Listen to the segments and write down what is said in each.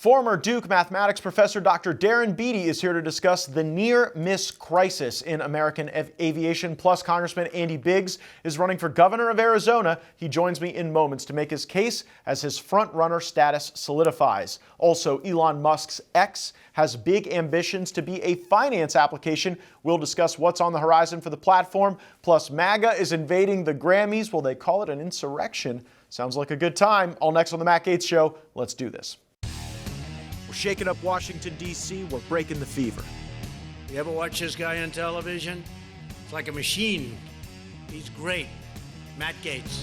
Former Duke mathematics professor Dr. Darren Beattie is here to discuss the near-miss crisis in American aviation. Plus, Congressman Andy Biggs is running for governor of Arizona. He joins me in moments to make his case as his front-runner status solidifies. Also, Elon Musk's X has big ambitions to be a finance application. We'll discuss what's on the horizon for the platform. Plus, MAGA is invading the Grammys. Will they call it an insurrection? Sounds like a good time. All next on the Matt Gaetz Show. Let's do this. We're shaking up Washington, D.C. We're breaking the fever. You ever watch this guy on television? It's like a machine. He's great. Matt Gaetz.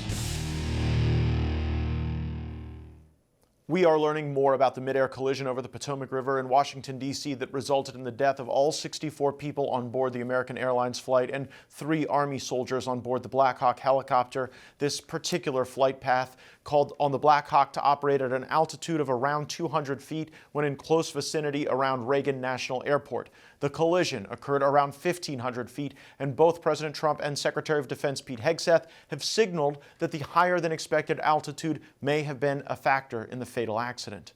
We are learning more about the midair collision over the Potomac River in Washington, D.C. that resulted in the death of all 64 people on board the American Airlines flight and 3 Army soldiers on board the Black Hawk helicopter. This particular flight path called on the Black Hawk to operate at an altitude of around 200 feet when in close vicinity around Reagan National Airport. The collision occurred around 1,500 feet, and both President Trump and Secretary of Defense Pete Hegseth have signaled that the higher than expected altitude may have been a factor in the fatal accident.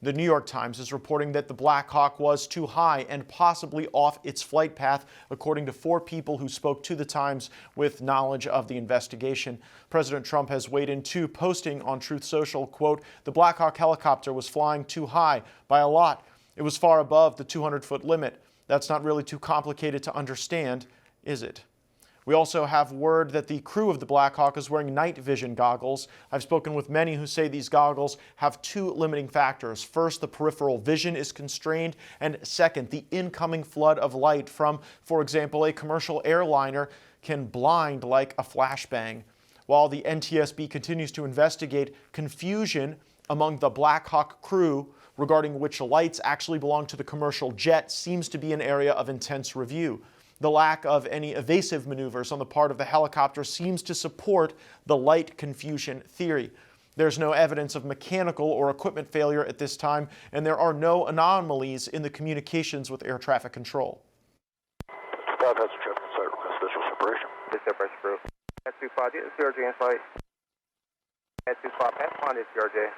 The New York Times is reporting that the Black Hawk was too high and possibly off its flight path, according to 4 people who spoke to the Times with knowledge of the investigation. President Trump has weighed in too, posting on Truth Social, quote, "The Black Hawk helicopter was flying too high by a lot. It was far above the 200-foot limit. That's not really too complicated to understand, is it?" We also have word that the crew of the Black Hawk is wearing night vision goggles. I've spoken with many who say these goggles have 2 limiting factors. First, the peripheral vision is constrained, and second, the incoming flood of light from, for example, a commercial airliner can blind like a flashbang. While the NTSB continues to investigate, confusion among the Black Hawk crew regarding which lights actually belong to the commercial jet seems to be an area of intense review. The lack of any evasive maneuvers on the part of the helicopter seems to support the light confusion theory. There's no evidence of mechanical or equipment failure at this time, and there are no anomalies in the communications with air traffic control. Cloud has a traffic site request visual separation. This separation group. At 25, get CRJ in sight. At 25, pass on this CRJ.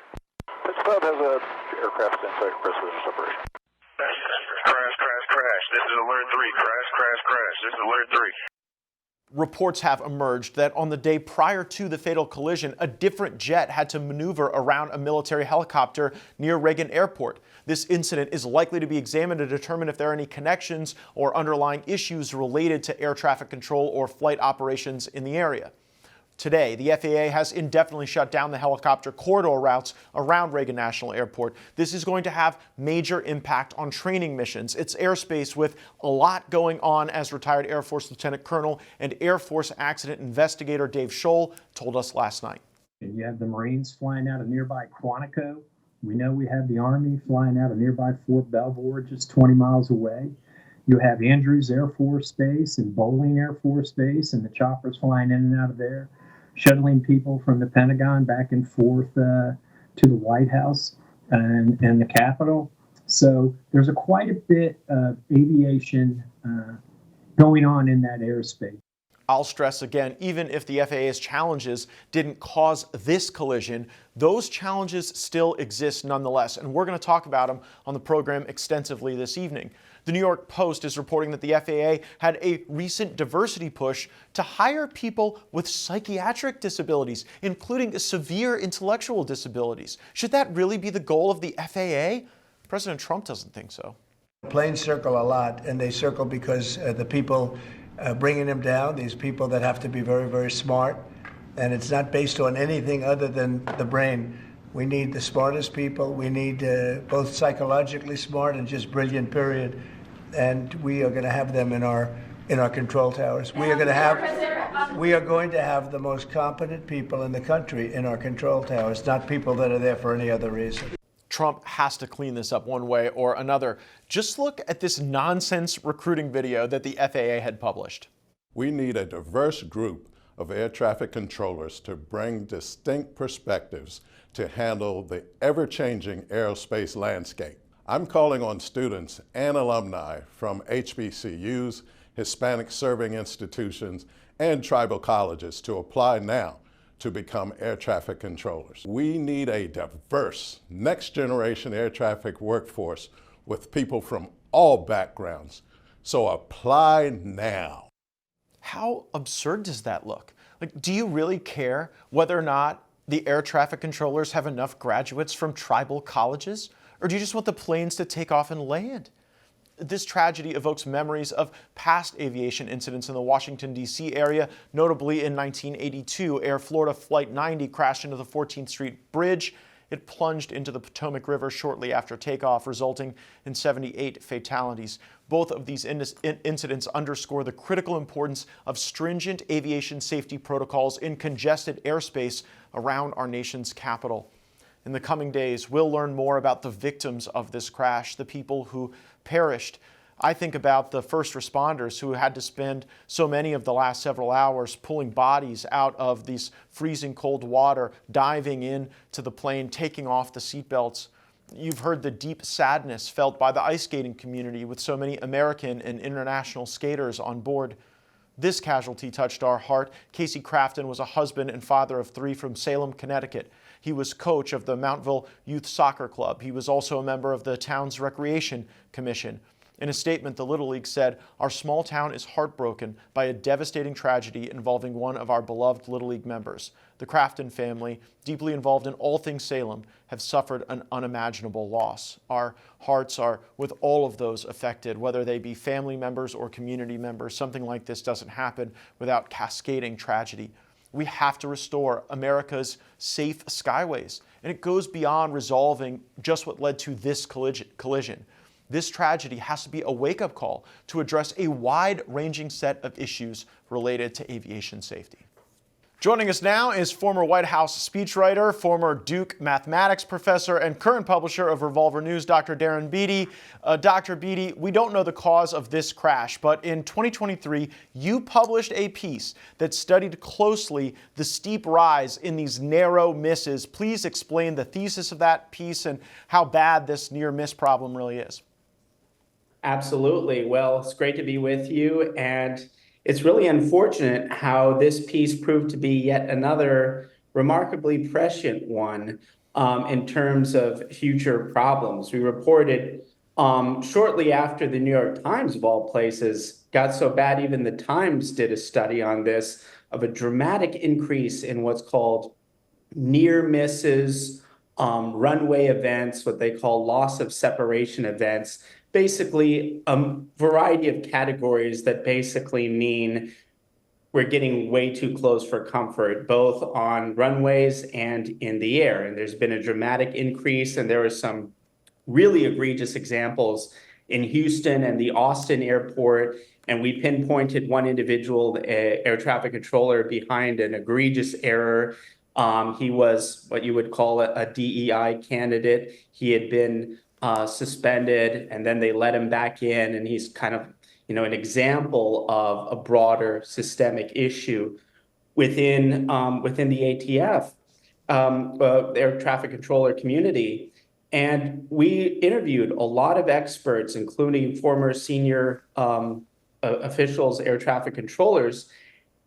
This Cloud has a aircraft in sight request visual separation. Crash. This is alert 3. Crash. This is alert 3. Reports have emerged that on the day prior to the fatal collision, a different jet had to maneuver around a military helicopter near Reagan Airport. This incident is likely to be examined to determine if there are any connections or underlying issues related to air traffic control or flight operations in the area. Today, the FAA has indefinitely shut down the helicopter corridor routes around Reagan National Airport. This is going to have major impact on training missions. It's airspace with a lot going on, as retired Air Force Lieutenant Colonel and Air Force accident investigator Dave Scholl told us last night. You have the Marines flying out of nearby Quantico. We know we have the Army flying out of nearby Fort Belvoir, just 20 miles away. You have Andrews Air Force Base and Bowling Air Force Base, and the choppers flying in and out of there, shuttling people from the Pentagon back and forth to the White House and the Capitol. So there's quite a bit of aviation going on in that airspace. I'll stress again, even if the FAA's challenges didn't cause this collision, those challenges still exist nonetheless, and we're going to talk about them on the program extensively this evening. The New York Post is reporting that the FAA had a recent diversity push to hire people with psychiatric disabilities, including severe intellectual disabilities. Should that really be the goal of the FAA? President Trump doesn't think so. Planes circle a lot, and they circle because the people bringing them down, these people that have to be very, very smart, and it's not based on anything other than the brain. We need the smartest people. We need both psychologically smart and just brilliant, period. And we are going to have them in our control towers. We are going to have the most competent people in the country in our control towers, not people that are there for any other reason. Trump has to clean this up one way or another. Just look at this nonsense recruiting video that the FAA had published. We need a diverse group of air traffic controllers to bring distinct perspectives to handle the ever-changing aerospace landscape. I'm calling on students and alumni from HBCUs, Hispanic serving institutions, and tribal colleges to apply now to become air traffic controllers. We need a diverse, next-generation air traffic workforce with people from all backgrounds. So apply now. How absurd does that look? Like, do you really care whether or not the air traffic controllers have enough graduates from tribal colleges? Or do you just want the planes to take off and land? This tragedy evokes memories of past aviation incidents in the Washington, D.C. area. Notably, in 1982, Air Florida Flight 90 crashed into the 14th Street Bridge. It plunged into the Potomac River shortly after takeoff, resulting in 78 fatalities. Both of these incidents underscore the critical importance of stringent aviation safety protocols in congested airspace around our nation's capital. In the coming days, we'll learn more about the victims of this crash, the people who perished. I think about the first responders who had to spend so many of the last several hours pulling bodies out of this freezing cold water, diving into the plane, taking off the seatbelts. You've heard the deep sadness felt by the ice skating community with so many American and international skaters on board. This casualty touched our heart. Casey Crafton was a husband and father of 3 from Salem, Connecticut. He was coach of the Mountville Youth Soccer Club. He was also a member of the town's Recreation Commission. In a statement, the Little League said, "Our small town is heartbroken by a devastating tragedy involving one of our beloved Little League members. The Crafton family, deeply involved in all things Salem, have suffered an unimaginable loss. Our hearts are with all of those affected, whether they be family members or community members. Something like this doesn't happen without cascading tragedy. We have to restore America's safe skyways, and it goes beyond resolving just what led to this collision. This tragedy has to be a wake-up call to address a wide-ranging set of issues related to aviation safety." Joining us now is former White House speechwriter, former Duke mathematics professor, and current publisher of Revolver News, Dr. Darren Beattie. Dr. Beattie, we don't know the cause of this crash, but in 2023, you published a piece that studied closely the steep rise in these narrow misses. Please explain the thesis of that piece and how bad this near-miss problem really is. Absolutely. Well, it's great to be with you, and it's really unfortunate how this piece proved to be yet another remarkably prescient one in terms of future problems. We reported shortly after the New York Times, of all places, got so bad even the Times did a study on this, of a dramatic increase in what's called near misses, runway events, what they call loss of separation events. Basically, a variety of categories that basically mean we're getting way too close for comfort, both on runways and in the air. And there's been a dramatic increase, and there are some really egregious examples in Houston and the Austin airport. And we pinpointed one individual, the air traffic controller, behind an egregious error. He was what you would call a DEI candidate. He had been suspended, and then they let him back in, and he's kind of, an example of a broader systemic issue within the ATF, air traffic controller community. And we interviewed a lot of experts, including former senior officials, air traffic controllers,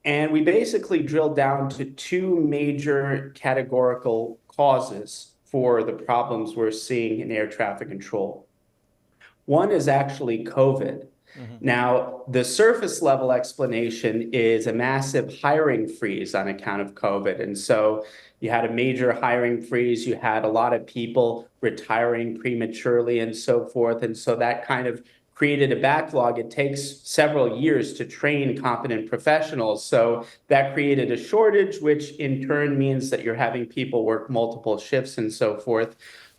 and we basically drilled down to 2 major categorical causes for the problems we're seeing in air traffic control. One is actually COVID. Now, the surface level explanation is a massive hiring freeze on account of COVID. And so you had a major hiring freeze, you had a lot of people retiring prematurely and so forth. And so that kind of created a backlog. It takes several years to train competent professionals. So that created a shortage, which in turn means that you're having people work multiple shifts and so forth.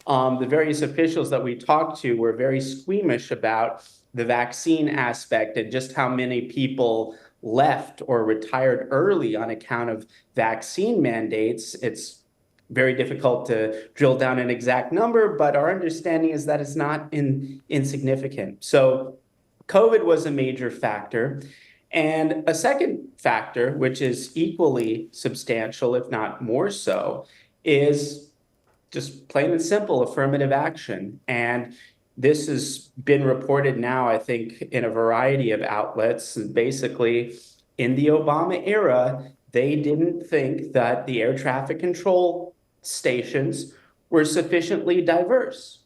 The various officials that we talked to were very squeamish about the vaccine aspect and just how many people left or retired early on account of vaccine mandates. It's very difficult to drill down an exact number, but our understanding is that it's not insignificant. So COVID was a major factor. And a second factor, which is equally substantial, if not more so, is just plain and simple affirmative action. And this has been reported now, I think, in a variety of outlets. Basically, in the Obama era, they didn't think that the air traffic control stations were sufficiently diverse.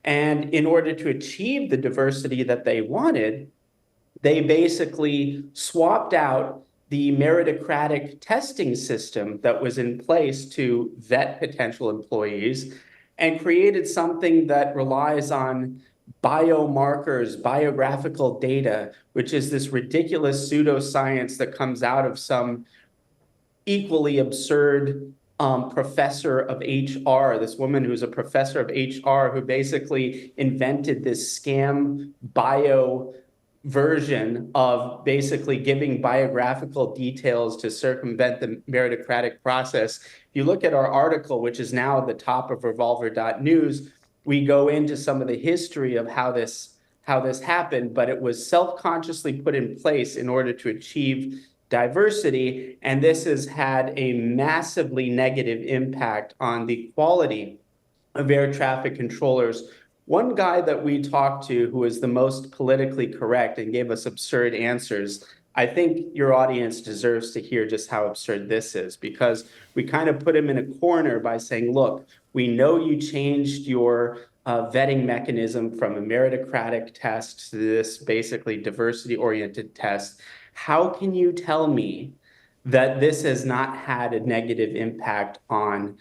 And in order to achieve the diversity that they wanted, they basically swapped out the meritocratic testing system that was in place to vet potential employees and created something that relies on biomarkers, biographical data, which is this ridiculous pseudoscience that comes out of some equally absurd professor of HR, this woman who's a professor of HR who basically invented this scam bio version of basically giving biographical details to circumvent the meritocratic process. If you look at our article, which is now at the top of revolver.news, we go into some of the history of how this happened, but it was self-consciously put in place in order to achieve diversity, and this has had a massively negative impact on the quality of air traffic controllers. One guy that we talked to who was the most politically correct and gave us absurd answers, I think your audience deserves to hear just how absurd this is, because we kind of put him in a corner by saying, look, we know you changed your vetting mechanism from a meritocratic test to this basically diversity-oriented test. How can you tell me that this has not had a negative impact on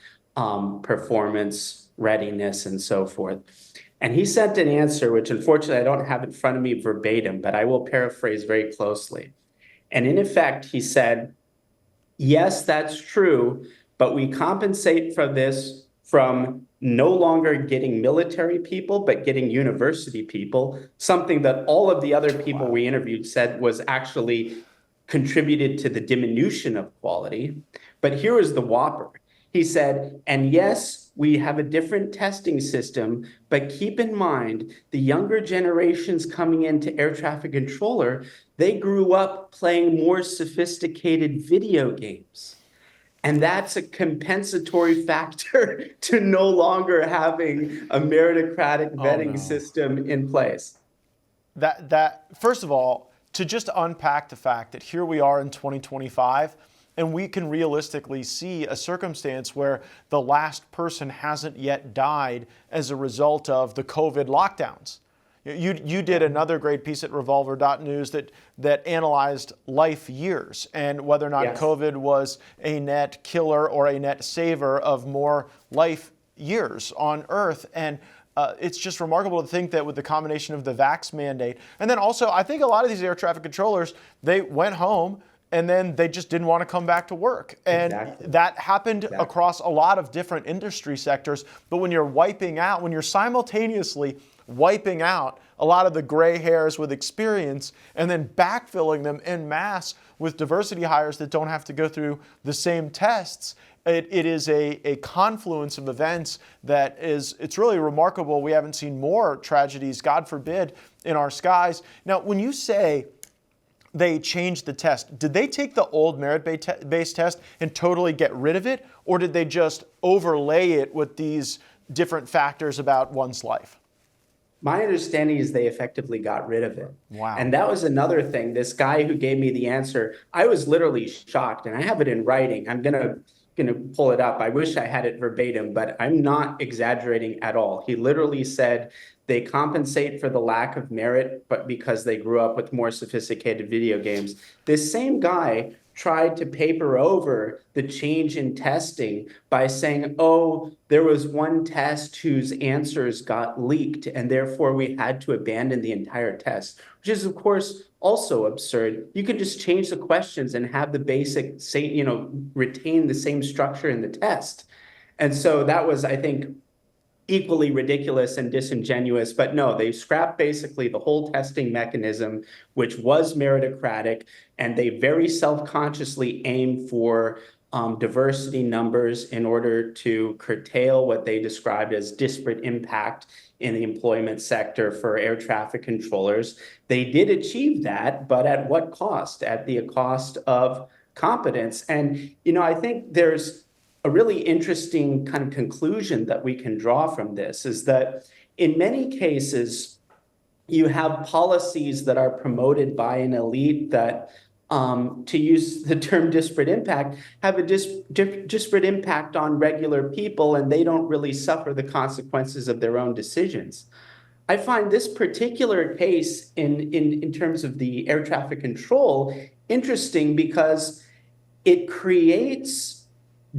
performance, readiness, and so forth? And he sent an answer, which unfortunately I don't have in front of me verbatim, but I will paraphrase very closely. And in effect, he said, yes, that's true, but we compensate for this from no longer getting military people, but getting university people, something that all of the other people we interviewed said was actually contributed to the diminution of quality. But here is the whopper. He said, and yes, we have a different testing system, but keep in mind, the younger generations coming into air traffic controller, they grew up playing more sophisticated video games. And that's a compensatory factor to no longer having a meritocratic vetting system in place. First of all, to just unpack the fact that here we are in 2025, and we can realistically see a circumstance where the last person hasn't yet died as a result of the COVID lockdowns. You did another great piece at revolver.news that analyzed life years and whether or not COVID was a net killer or a net saver of more life years on Earth. And it's just remarkable to think that with the combination of the vax mandate, and then also I think a lot of these air traffic controllers, they went home and then they just didn't want to come back to work. And that happened across a lot of different industry sectors. But when you're simultaneously wiping out a lot of the gray hairs with experience and then backfilling them en masse with diversity hires that don't have to go through the same tests, it is a confluence of events that it's really remarkable. We haven't seen more tragedies, God forbid, in our skies. Now, when you say they changed the test, did they take the old merit-based test and totally get rid of it, or did they just overlay it with these different factors about one's life? My understanding is they effectively got rid of it. Wow. And that was another thing. This guy who gave me the answer, I was literally shocked, and I have it in writing. I'm gonna pull it up. I wish I had it verbatim, but I'm not exaggerating at all. He literally said they compensate for the lack of merit, but because they grew up with more sophisticated video games. This same guy tried to paper over the change in testing by saying, oh, there was one test whose answers got leaked, and therefore we had to abandon the entire test, which is, of course, also absurd. You can just change the questions and have the basic, retain the same structure in the test. And so that was, I think, equally ridiculous and disingenuous. But no, they scrapped basically the whole testing mechanism, which was meritocratic, and they very self-consciously aimed for diversity numbers in order to curtail what they described as disparate impact in the employment sector for air traffic controllers. They did achieve that, but at what cost? At the cost of competence. And, I think there's a really interesting kind of conclusion that we can draw from this is that in many cases, you have policies that are promoted by an elite that to use the term disparate impact, have a disparate impact on regular people, and they don't really suffer the consequences of their own decisions. I find this particular case in terms of the air traffic control interesting because it creates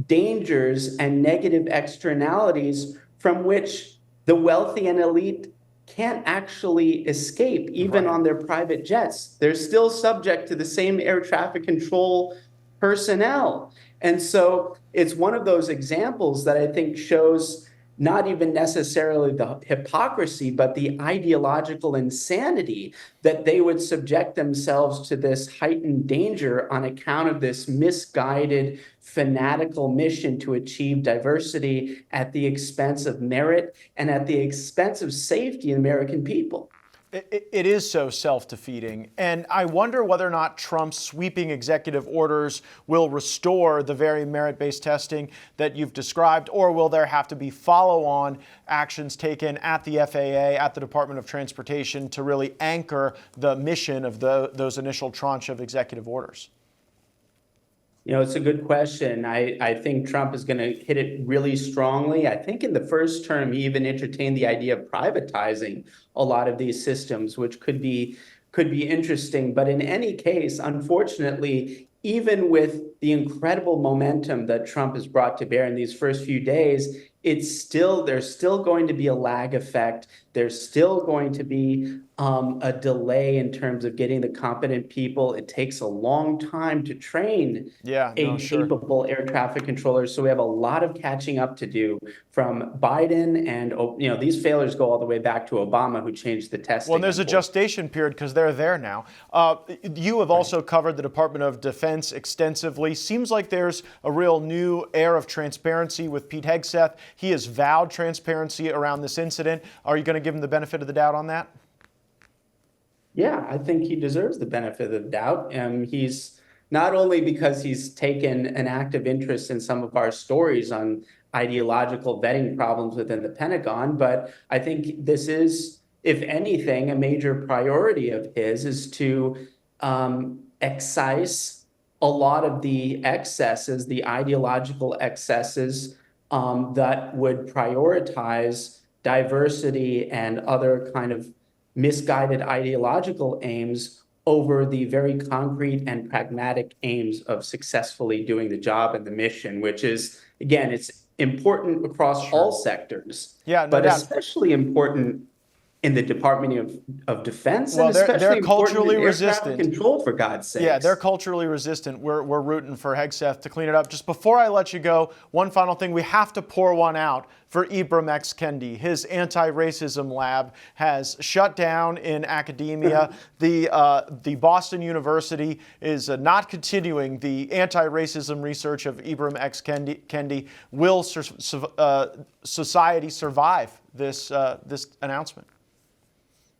dangers and negative externalities from which the wealthy and elite can't actually escape, even on their private jets. They're still subject to the same air traffic control personnel. And so it's one of those examples that I think shows not even necessarily the hypocrisy, but the ideological insanity that they would subject themselves to this heightened danger on account of this misguided, fanatical mission to achieve diversity at the expense of merit and at the expense of safety in American people. It is so self-defeating, and I wonder whether or not Trump's sweeping executive orders will restore the very merit-based testing that you've described, or will there have to be follow-on actions taken at the FAA, at the Department of Transportation, to really anchor the mission of those initial tranche of executive orders? You know, it's a good question. I think Trump is going to hit it really strongly. I think in the first term, he even entertained the idea of privatizing a lot of these systems, which could be interesting. But in any case, unfortunately, even with the incredible momentum that Trump has brought to bear in these first few days, there's still going to be a lag effect. There's still going to be a delay in terms of getting the competent people. It takes a long time to train capable air traffic controllers. So we have a lot of catching up to do from Biden, and these failures go all the way back to Obama, who changed the testing. Well, there's a gestation period because they're there now. You have also covered the Department of Defense extensively. Seems like there's a real new air of transparency with Pete Hegseth. He has vowed transparency around this incident. Are you going to give him the benefit of the doubt on that? Yeah, I think he deserves the benefit of the doubt. He's not only because he's taken an active interest in some of our stories on ideological vetting problems within the Pentagon, but I think this is, if anything, a major priority of his is to excise a lot of the excesses, the ideological excesses that would prioritize diversity and other kind of misguided ideological aims over the very concrete and pragmatic aims of successfully doing the job and the mission, which is, again, it's important across all sectors, but especially important in the Department of Defense, and especially they're culturally resistant. Control, for God's sake. Yeah, they're culturally resistant. We're rooting for Hegseth to clean it up. Just before I let you go, one final thing. We have to pour one out for Ibram X. Kendi. His anti-racism lab has shut down in academia. The Boston University is not continuing the anti-racism research of Ibram X. Kendi. Will society survive this announcement?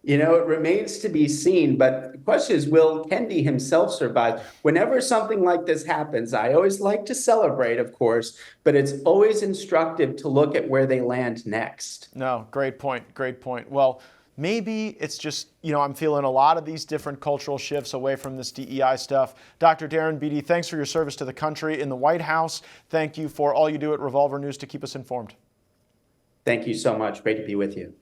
You know, it remains to be seen, but the question is, will Kendi himself survive? Whenever something like this happens, I always like to celebrate, of course, but it's always instructive to look at where they land next. No, great point, great point. Well, maybe it's just, I'm feeling a lot of these different cultural shifts away from this DEI stuff. Dr. Darren Beattie, thanks for your service to the country in the White House. Thank you for all you do at Revolver News to keep us informed. Thank you so much. Great to be with you.